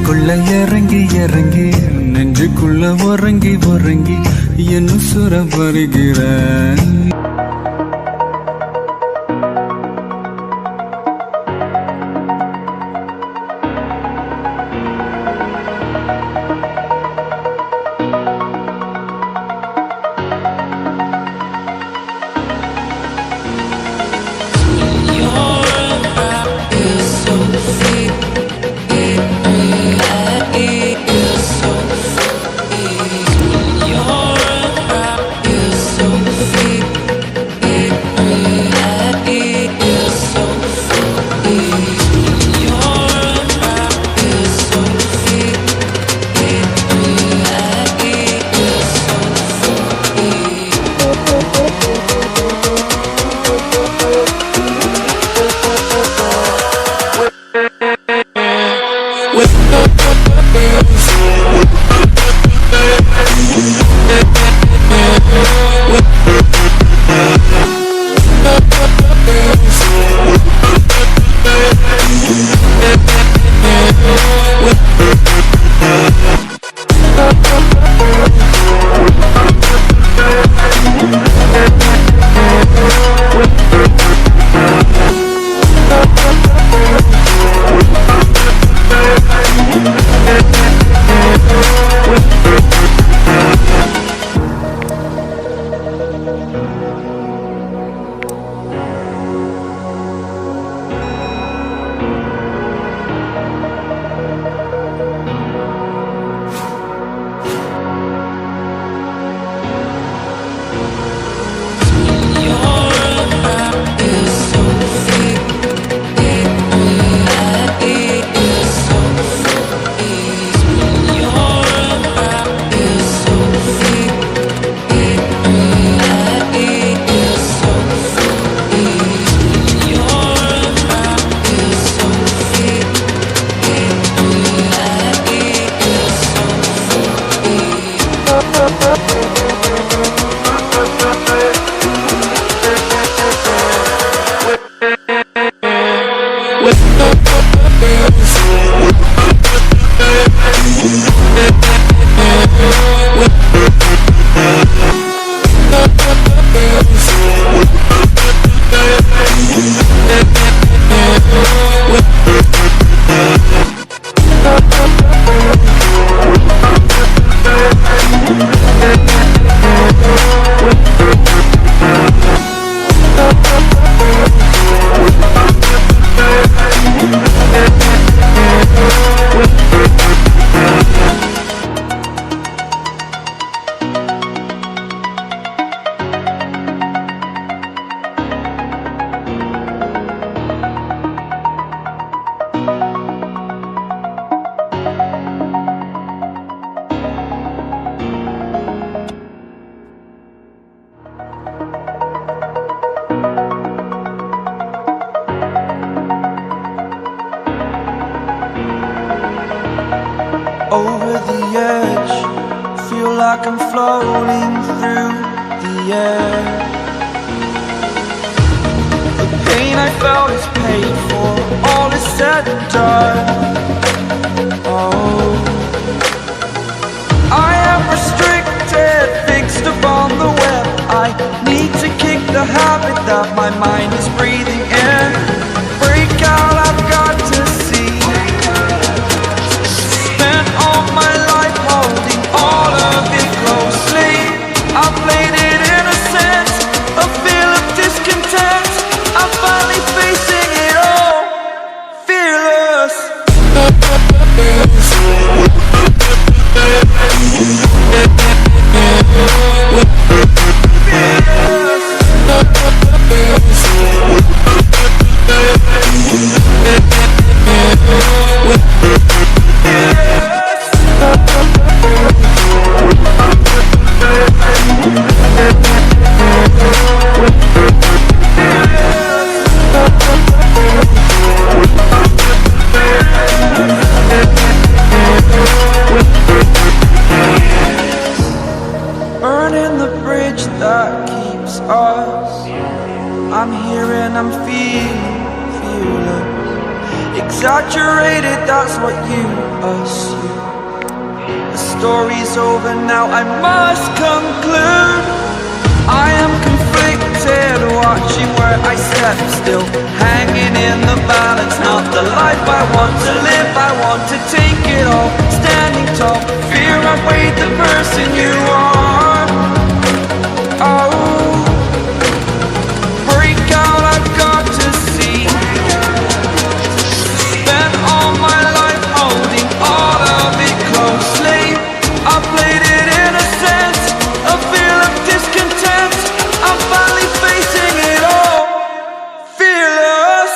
நெஞ்சுக்குள்ள இறங்கி இறங்கி நெஞ்சுக்குள்ள உறங்கி உறங்கி என் உசுர வருகிற Over the edge, feel like I'm floating through the air. The pain I felt is paid for, all is said and done. Oh, I am restricted, fixed upon the web. I need to kick the habit that my mind is breathing in. Break out, I've got to see. Spent all my life holding all of it closely. I played it innocent, a feel of discontent. I'm finally facing it all, fearless. Burning the bridge that keeps us. I'm here and I'm feeling fearless. Exaggerated, that's what you assume. The story's over now, I must conclude. I am conflicted, watching where I step still, hanging in the balance, not the life I want to live. I want to take it all, standing tall, fear I've weighed the person you are. Oh, break out, I've got to see. Spent all my life holding all of it closely. I played it in a sense, a feel of discontent. I'm finally facing it all, fearless.